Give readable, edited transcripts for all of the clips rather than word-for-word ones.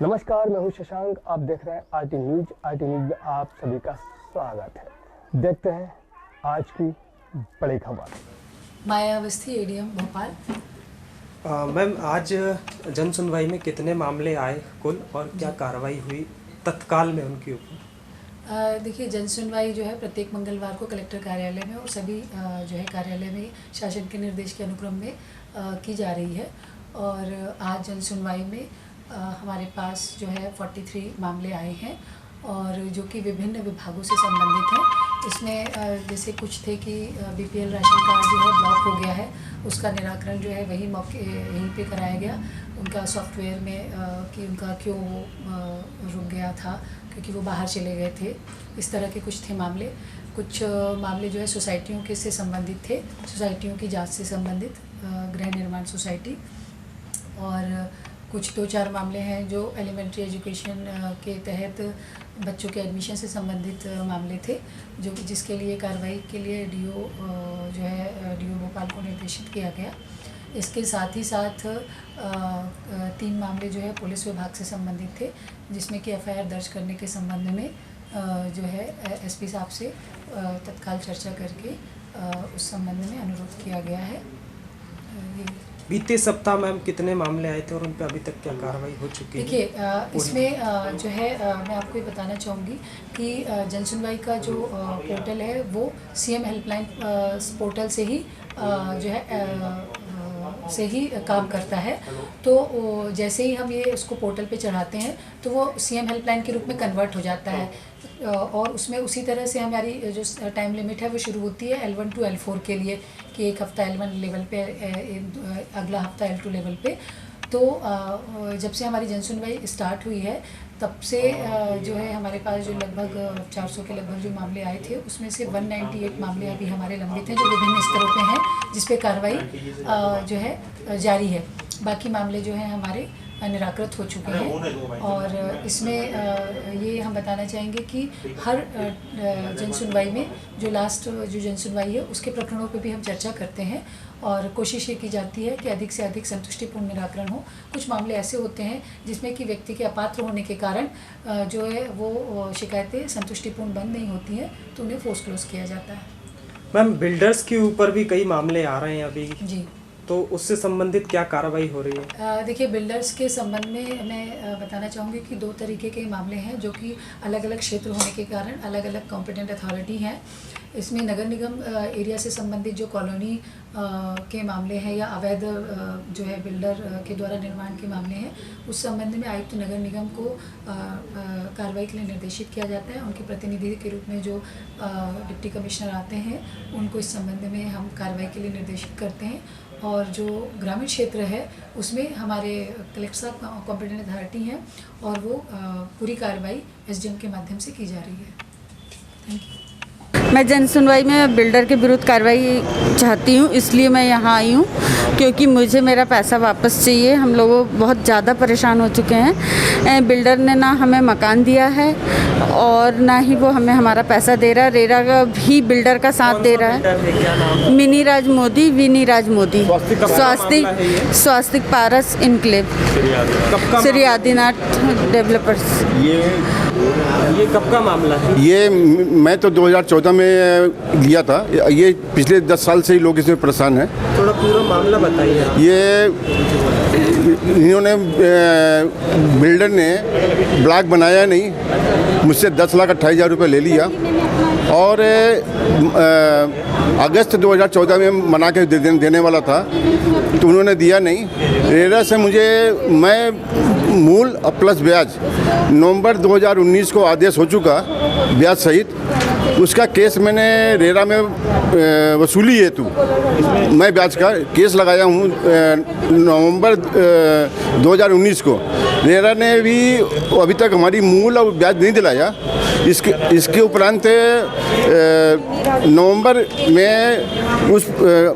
नमस्कार, मैं हूं शशांक। आप देख रहे हैं आरटी न्यूज। आरटी न्यूज में आप सभी का स्वागत है। देखते हैं आज की बड़ी खबर। माया अवस्थी, एडीएम भोपाल। मैम, आज जन सुनवाई में कितने मामले आए कुल और क्या कार्रवाई हुई तत्काल में उनके ऊपर? देखिए, जन सुनवाई जो है प्रत्येक मंगलवार को कलेक्टर कार्यालय में और सभी जो है कार्यालय में शासन के निर्देश के अनुक्रम में की जा रही है। और आज जन सुनवाई में हमारे पास जो है 43 मामले आए हैं और जो कि विभिन्न विभागों से संबंधित हैं। इसमें जैसे कुछ थे कि बीपीएल राशन कार्ड जो है ब्लॉक हो गया है, उसका निराकरण जो है वही मौके यहीं पे कराया गया। उनका सॉफ्टवेयर में कि उनका क्यों रुक गया था, क्योंकि वो बाहर चले गए थे। इस तरह के कुछ थे मामले। कुछ मामले जो है सोसाइटियों के से संबंधित थे, सोसाइटियों की जांच से संबंधित, गृह निर्माण सोसाइटी। और कुछ 2-4 मामले हैं जो एलिमेंट्री एजुकेशन के तहत बच्चों के एडमिशन से संबंधित मामले थे, जो जिसके लिए कार्रवाई के लिए डीओ जो है डीओ भोपाल को निर्देशित किया गया। इसके साथ ही साथ 3 मामले जो है पुलिस विभाग से संबंधित थे, जिसमें कि एफआईआर दर्ज करने के संबंध में जो है एसपी साहब से तत्काल चर्चा करके उस संबंध में अनुरोध किया गया है। बीते सप्ताह मैम कितने मामले आए थे और उन पर अभी तक क्या कार्रवाई हो चुकी है? देखिए, इसमें जो है मैं आपको ये बताना चाहूँगी कि जन सुनवाई का जो पोर्टल है वो सीएम हेल्पलाइन पोर्टल से ही जो है से ही काम करता है। तो जैसे ही हम ये उसको पोर्टल पे चढ़ाते हैं तो वो सीएम हेल्पलाइन के रूप में कन्वर्ट हो जाता है। और उसमें उसी तरह से हमारी जो टाइम लिमिट है वो शुरू होती है L1 to L4 के लिए, कि एक हफ़्ता L1 लेवल पे, अगला हफ्ता L2 लेवल पे। तो जब से हमारी जन सुनवाई स्टार्ट हुई है तब से जो है हमारे पास जो लगभग 400 के लगभग जो मामले आए थे, उसमें से 198 मामले अभी हमारे लंबित हैं, जो विभिन्न स्तरों पे हैं, जिस पे कार्रवाई जो है जारी है। बाकी मामले जो हैं हमारे निराकृत हो चुके हैं। और इसमें ये हम बताना चाहेंगे कि हर जन सुनवाई में जो लास्ट जो जन सुनवाई है उसके प्रकरणों पे भी हम चर्चा करते हैं और कोशिश ये की जाती है कि अधिक से अधिक संतुष्टिपूर्ण निराकरण हो। कुछ मामले ऐसे होते हैं जिसमें कि व्यक्ति के अपात्र होने के कारण जो है वो शिकायतें संतुष्टिपूर्ण बंद नहीं होती हैं, तो उन्हें फोर्स क्लोज किया जाता है। मैम, बिल्डर्स के ऊपर भी कई मामले आ रहे हैं अभी जी, तो उससे संबंधित क्या कार्रवाई हो रही है? देखिए, बिल्डर्स के संबंध में मैं बताना चाहूँगी कि 2 तरीके के मामले हैं, जो कि अलग अलग क्षेत्र होने के कारण अलग अलग कॉम्पिटेंट अथॉरिटी हैं। इसमें नगर निगम एरिया से संबंधित जो कॉलोनी के मामले हैं या अवैध जो है बिल्डर के द्वारा निर्माण के मामले हैं, उस संबंध में आयुक्त नगर निगम को कार्रवाई के लिए निर्देशित किया जाता है। उनके प्रतिनिधि के रूप में जो डिप्टी कमिश्नर आते हैं, उनको इस संबंध में हम कार्रवाई के लिए निर्देशित करते हैं। और जो ग्रामीण क्षेत्र है उसमें हमारे कलेक्टर साहब कॉम्पिटेंट अथॉरिटी हैं और वो पूरी कार्रवाई एसडीएम के माध्यम से की जा रही है। Thank you. मैं जन सुनवाई में बिल्डर के विरुद्ध कार्रवाई चाहती हूँ, इसलिए मैं यहाँ आई हूँ क्योंकि मुझे मेरा पैसा वापस चाहिए। हम लोग बहुत ज़्यादा परेशान हो चुके हैं। बिल्डर ने ना हमें मकान दिया है और ना ही वो हमें हमारा पैसा दे रहा है। रेरा का भी बिल्डर का साथ दे रहा है। मिनी राज मोदी, विनी राज मोदी, स्वास्तिक पारस इनक्लेव, श्री आदिनाथ डेवलपर्स। ये कब का मामला है? ये मैं तो 2014 में लिया था। ये पिछले 10 साल से ही लोग इसमें परेशान हैं। थोड़ा पूरा मामला बताइए। ये इन्होंने बिल्डर ने ब्लॉक बनाया नहीं, मुझसे 10,28,000 रुपये ले लिया और अगस्त 2014 में बना के देने वाला था, तो उन्होंने दिया नहीं। रेरा से मैं मूल और प्लस ब्याज नवंबर 2019 को आदेश हो चुका ब्याज सहित, उसका केस मैंने रेरा में वसूली हेतु मैं ब्याज का केस लगाया हूँ नवंबर 2019 को। रेरा ने भी अभी तक हमारी मूल और ब्याज नहीं दिलाया। इसके उपरांत नवंबर में उस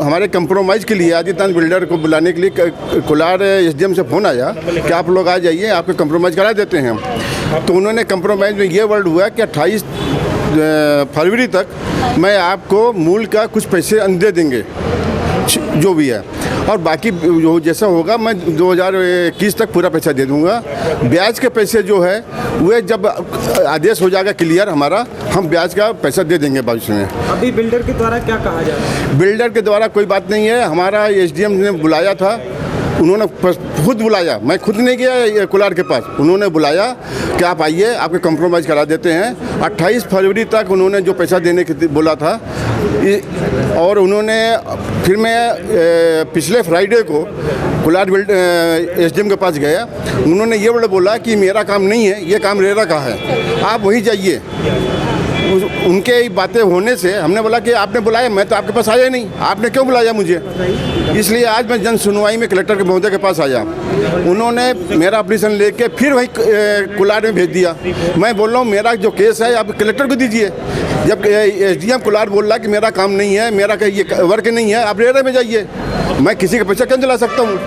हमारे कंप्रोमाइज़ के लिए आदित्य बिल्डर को बुलाने के लिए कोलार एसडीएम से फ़ोन आया कि आप लोग आ जाइए, आपको कंप्रोमाइज़ करा देते हैं। तो उन्होंने कंप्रोमाइज़ में ये वर्ड हुआ कि 28 फरवरी तक मैं आपको मूल का कुछ पैसे दे देंगे जो भी है। और बाकी जो जैसा होगा मैं 2021 तक पूरा पैसा दे दूंगा। ब्याज के पैसे जो है वे जब आदेश हो जाएगा क्लियर हमारा, हम ब्याज का पैसा दे देंगे भविष्य में। अभी बिल्डर के द्वारा क्या कहा जा रहा है? बिल्डर के द्वारा कोई बात नहीं है। हमारा एसडीएम ने बुलाया था, उन्होंने खुद बुलाया, मैं खुद नहीं गया कुलार के पास, उन्होंने बुलाया कि आप आइए, आपके कंप्रोमाइज़ करा देते हैं। 28 फरवरी तक उन्होंने जो पैसा देने के बोला था, और उन्होंने फिर मैं पिछले फ्राइडे को कुलार एसडीएम के पास गया, उन्होंने ये बोला कि मेरा काम नहीं है, ये काम रेरा का है, आप वहीं जाइए। उनके बातें होने से हमने बोला कि आपने बुलाया, मैं तो आपके पास आया नहीं, आपने क्यों बुलाया मुझे? इसलिए आज मैं जन सुनवाई में कलेक्टर के महोदय के पास आया। उन्होंने मेरा एप्लीकेशन लेके फिर वही कुलार में भेज दिया। मैं बोल रहा हूँ मेरा जो केस है आप कलेक्टर को दीजिए। जब एसडीएम कुलार बोल रहा कि मेरा काम नहीं है, मेरा ये वर्क नहीं है, आप रेरा में जाइए, मैं किसी का पैसा क्यों चला सकता हूँ?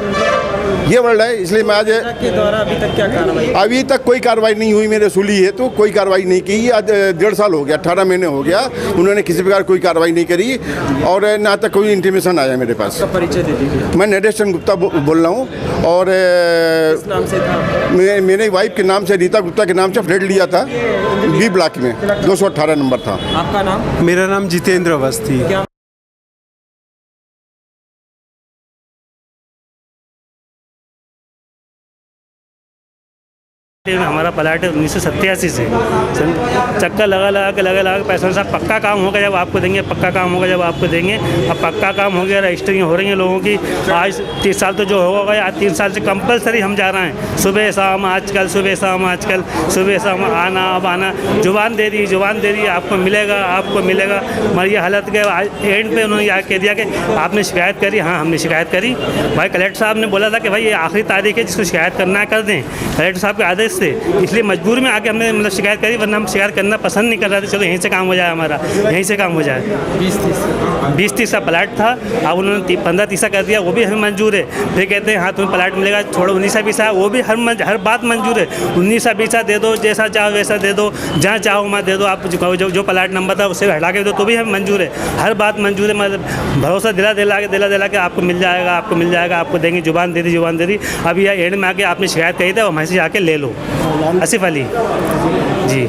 ये वर्ड है। इसलिए मैं आज के द्वारा अभी तक क्या कार्रवाई? अभी तक कोई कार्रवाई नहीं हुई। मेरे सुली है तो कोई कार्रवाई नहीं की। आज 1.5 साल हो गया, 18 महीने हो गया, उन्होंने किसी प्रकार कोई कार्रवाई नहीं करी और ना तक कोई इंटीमेशन आया मेरे पास। परिचय दे दीजिए। मैं नरेश चंद्र गुप्ता बोल रहा हूँ और नाम से था मेरे वाइफ के नाम से, रीता गुप्ता के नाम से फ्लैट लिया था बी ब्लॉक में, 218 नंबर था। आपका नाम? मेरा नाम जितेंद्र अवस्थी। क्या हमारा प्लाट है 1987 से चक्कर लगा के पैसा साहब पक्का काम होगा जब आपको देंगे, पक्का काम होगा जब आपको देंगे। अब पक्का काम हो गया, रजिस्ट्रियाँ हो रही हैं लोगों की। आज 30 साल तो जो होगा, आज 3 साल से कंपलसरी हम जा रहे हैं, सुबह शाम आजकल, सुबह शाम आजकल, सुबह शाम आना, अब आना। जुबान दे दी आपको मिलेगा। हमारी ये हालत के एंड पे उन्होंने यह कह दिया कि आपने शिकायत करी। हाँ, हमने शिकायत करी। भाई कलेक्टर साहब ने बोला था कि भाई ये आखिरी तारीख है, जिसको शिकायत करना है कर दें, कलेक्टर साहब के आदेश से। इसलिए मजबूर में आके हमने मतलब शिकायत करी, वरना हम शिकायत करना पसंद नहीं कर रहे थे। चलो यहीं से काम हो जाए, हमारा यहीं से काम हो जाए। 20-30 का प्लाट था, अब उन्होंने 15-30 कर दिया, वो भी हमें मंजूर है। फिर कहते हैं हाँ तुम्हें प्लाट मिलेगा, छोड़ो 19-20, वो भी हर बात मंजूर है। 19-20 दे दो, जैसा चाहो वैसा दे दो, जहाँ चाहो वहाँ दे दो। आप जो प्लाट नंबर था उससे हटा के दो तो भी हमें मंजूर है, हर बात मंजूर है। मतलब भरोसा दिला के आपको मिल जाएगा, आपको देंगे। जुबान दे दी। अब यह एंड में आके आपने शिकायत करी थी, वहाँ से जाके ले लो। आसिफ अली जी,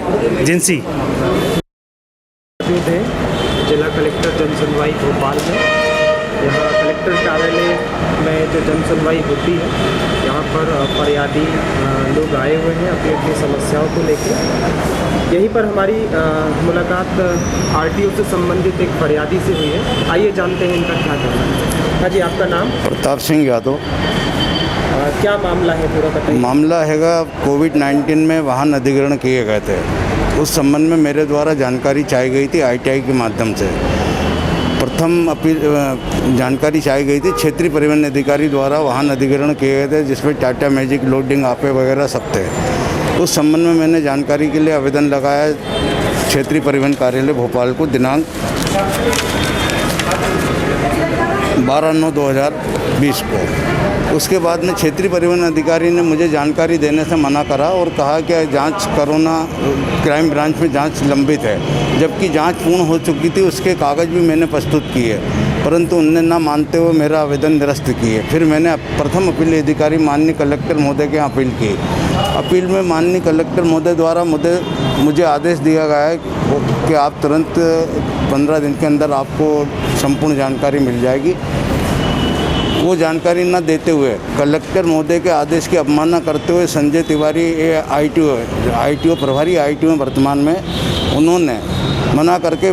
जिनसी। मौजूद है जिला कलेक्टर जन सुनवाई भोपाल में। यहाँ कलेक्टर कार्यालय में जो जन सुनवाई होती है, यहाँ पर फरियादी लोग आए हुए हैं अपनी समस्याओं को लेकर। यहीं पर हमारी मुलाकात आरटीओ से संबंधित एक फरियादी से हुई है। आइए जानते हैं इनका क्या कहना है। हाँ जी, आपका नाम? प्रताप सिंह यादव। क्या मामला है पूरा बताइए। मामला हैगा कोविड-19 में वाहन अधिग्रहण किए गए थे, उस संबंध में मेरे द्वारा जानकारी चाहिए गई थी आईटीआई के माध्यम से। प्रथम जानकारी चाहिए गई थी क्षेत्रीय परिवहन अधिकारी द्वारा वाहन अधिग्रहण किए गए थे, जिसमें टाटा मैजिक, लोडिंग, आपे वगैरह सब थे। उस संबंध में मैंने जानकारी के लिए आवेदन लगाया क्षेत्रीय परिवहन कार्यालय भोपाल को दिनांक 12/9/2020 को। उसके बाद में क्षेत्रीय परिवहन अधिकारी ने मुझे जानकारी देने से मना करा और कहा कि जांच कोरोना क्राइम ब्रांच में जांच लंबित है, जबकि जांच पूर्ण हो चुकी थी। उसके कागज़ भी मैंने प्रस्तुत किए, परंतु उनने ना मानते हुए मेरा आवेदन निरस्त किए। फिर मैंने प्रथम अपील अधिकारी माननीय कलेक्टर महोदय के यहाँ अपील की। अपील में माननीय कलेक्टर महोदय द्वारा मुझे आदेश दिया गया है कि आप तुरंत 15 दिन के अंदर आपको संपूर्ण जानकारी मिल जाएगी। वो जानकारी न देते हुए कलेक्टर महोदय के आदेश की अवमानना करते हुए संजय तिवारी आईटीओ प्रभारी आईटीओ वर्तमान में, उन्होंने मना करके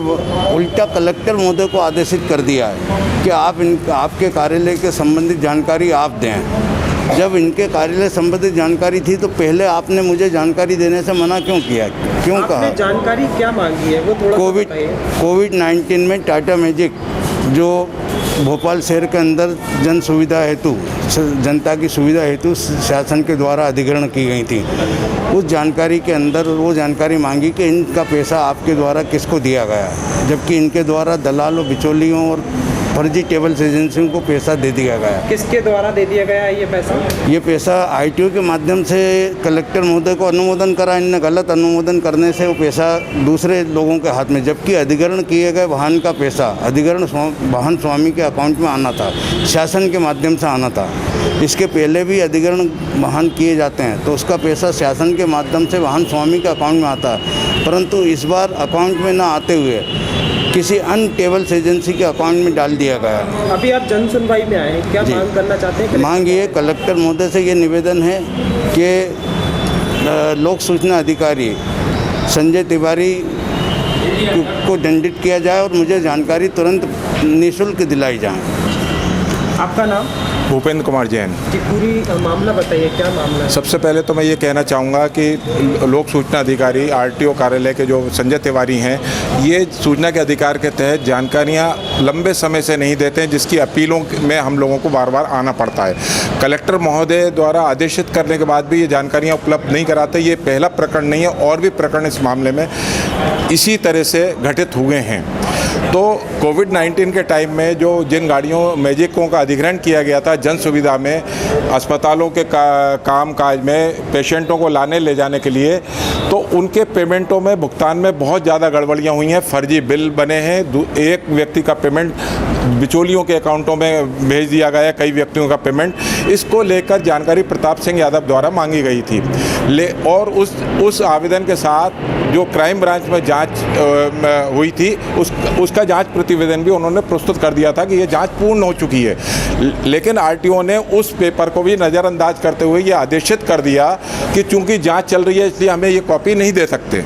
उल्टा कलेक्टर महोदय को आदेशित कर दिया है कि आप आपके कार्यालय के संबंधित जानकारी आप दें। जब इनके कार्यालय संबंधित जानकारी थी तो पहले आपने मुझे जानकारी देने से मना क्यों किया, क्यों कहा? जानकारी क्या मांगी है वो थोड़ा कोविड-19 में टाटा मैजिक जो भोपाल शहर के अंदर जन सुविधा हेतु जनता की सुविधा हेतु शासन के द्वारा अधिग्रहण की गई थी। उस जानकारी के अंदर वो जानकारी मांगी कि इनका पैसा आपके द्वारा किसको दिया गया, जबकि इनके द्वारा दलालों, बिचौलियों और फर्जी ट्रेवल्स एजेंसियों को पैसा दे दिया गया। किसके द्वारा दे दिया गया है ये पैसा? ये पैसा आईटीओ के माध्यम से कलेक्टर महोदय को अनुमोदन करा, इनने गलत अनुमोदन करने से वो पैसा दूसरे लोगों के हाथ में, जबकि अधिग्रहण किए गए वाहन का पैसा अधिग्रहण वाहन स्वामी के अकाउंट में आना था, शासन के माध्यम से आना था। इसके पहले भी अधिग्रहण वाहन किए जाते हैं तो उसका पैसा शासन के माध्यम से वाहन स्वामी के अकाउंट में आता है, परंतु इस बार अकाउंट में न आते हुए किसी अन्य ट्रेवल्स एजेंसी के अकाउंट में डाल दिया गया। अभी आप जन सुनवाई में आए हैं, क्या मांग करना चाहते हैं? मांग ये कलेक्टर महोदय से ये निवेदन है कि लोक सूचना अधिकारी संजय तिवारी को दंडित किया जाए और मुझे जानकारी तुरंत निःशुल्क दिलाई जाए। आपका नाम? भूपेंद्र कुमार जैन। जी, पूरी मामला बताइए, क्या मामला है? सबसे पहले तो मैं ये कहना चाहूँगा कि लोक सूचना अधिकारी आरटीओ कार्यालय के जो संजय तिवारी हैं, ये सूचना के अधिकार के तहत जानकारियाँ लंबे समय से नहीं देते हैं, जिसकी अपीलों में हम लोगों को बार बार आना पड़ता है। कलेक्टर महोदय द्वारा आदेशित करने के बाद भी ये जानकारियाँ उपलब्ध नहीं कराते। ये पहला प्रकरण नहीं है, और भी प्रकरण इस मामले में इसी तरह से घटित हुए हैं। तो कोविड-19 के टाइम में जो जिन गाड़ियों मैजिकों का अधिग्रहण किया गया था जन सुविधा में, अस्पतालों के काम काज में पेशेंटों को लाने ले जाने के लिए, तो उनके पेमेंटों में भुगतान में बहुत ज़्यादा गड़बड़ियाँ हुई हैं। फर्जी बिल बने हैं, एक व्यक्ति का पेमेंट बिचौलियों के अकाउंटों में भेज दिया गया, कई व्यक्तियों का पेमेंट। इसको लेकर जानकारी प्रताप सिंह यादव द्वारा मांगी गई थी। और उस आवेदन के साथ जो क्राइम ब्रांच में जांच हुई थी उसका जांच प्रतिवेदन भी उन्होंने प्रस्तुत कर दिया था कि ये जांच पूर्ण हो चुकी है। लेकिन आरटीओ ने उस पेपर को भी नज़रअंदाज करते हुए ये आदेशित कर दिया कि चूंकि जांच चल रही है इसलिए हमें ये कॉपी नहीं दे सकते।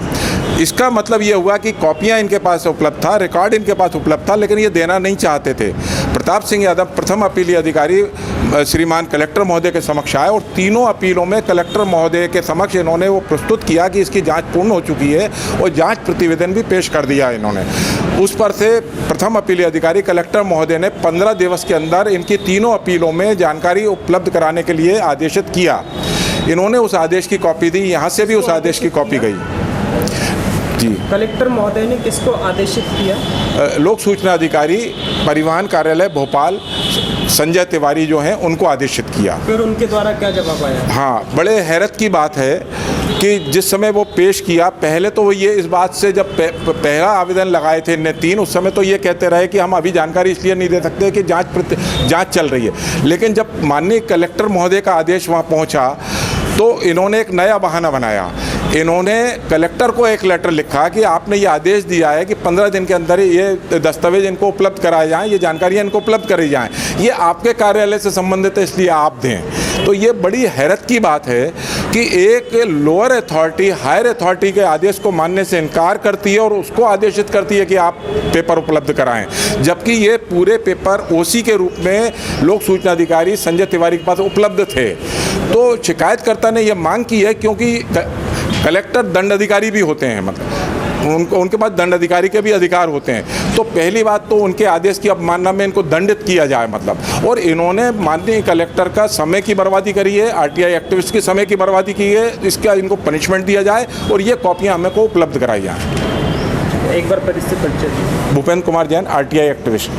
इसका मतलब ये हुआ कि कॉपियां इनके पास उपलब्ध था, रिकॉर्ड इनके पास उपलब्ध था, लेकिन ये देना नहीं चाहते थे। प्रताप सिंह यादव प्रथम अपीलीय अधिकारी श्रीमान कलेक्टर महोदय के समक्ष आए और तीनों अपीलों में कलेक्टर महोदय के समक्ष इन्होंने वो प्रस्तुत किया कि इसकी जांच पूर्ण हो चुकी है और जांच प्रतिवेदन भी पेश कर दिया इन्होंने। उस पर से प्रथम अपीलीय अधिकारी कलेक्टर महोदय ने 15 दिवस के अंदर इनकी तीनों अपीलों में जानकारी उपलब्ध कराने के लिए आदेशित किया। इन्होंने उस आदेश की कॉपी दी, यहाँ से भी उस आदेश की कॉपी गई। जी, कलेक्टर महोदय ने किसको आदेशित किया? लोक सूचना अधिकारी परिवहन कार्यालय भोपाल संजय तिवारी जो हैं उनको आदेशित किया। फिर उनके द्वारा क्या जवाब आया? हाँ, बड़े हैरत की बात है कि जिस समय वो पेश किया, पहले तो वो ये इस बात से जब पहला आवेदन लगाए थे इनने 3, उस समय तो ये कहते रहे कि हम अभी जानकारी इसलिए नहीं दे सकते कि जांच चल रही है। लेकिन जब माननीय कलेक्टर महोदय का आदेश वहाँ पहुँचा तो इन्होंने एक नया बहाना बनाया। इन्होंने कलेक्टर को एक लेटर लिखा कि आपने ये आदेश दिया है कि 15 दिन के अंदर ये दस्तावेज इनको उपलब्ध कराए जाएं, ये जानकारियाँ इनको उपलब्ध कराई जाएं, ये आपके कार्यालय से संबंधित है इसलिए आप दें। तो ये बड़ी हैरत की बात है कि एक लोअर अथॉरिटी हायर अथॉरिटी के आदेश को मानने से इनकार करती है और उसको आदेशित करती है कि आप पेपर उपलब्ध कराएं, जबकि ये पूरे पेपर ओसी के रूप में लोक सूचना अधिकारी संजय तिवारी के पास उपलब्ध थे। तो शिकायतकर्ता ने यह मांग की है, क्योंकि कलेक्टर दंड अधिकारी भी होते हैं, मतलब उनके पास दंड अधिकारी के भी अधिकार होते हैं। तो पहली बात तो उनके आदेश की अवमानना में इनको दंडित किया जाए, मतलब। और इन्होंने माननीय कलेक्टर का समय की बर्बादी करी है, आरटीआई एक्टिविस्ट की समय की बर्बादी की है। इसका इनको पनिशमेंट दिया जाए और ये कॉपियाँ हमें को उपलब्ध कराई जाएँ। एक बार परिस्थिति परिचय। Bhupendra Kumar Jain, RTI activist.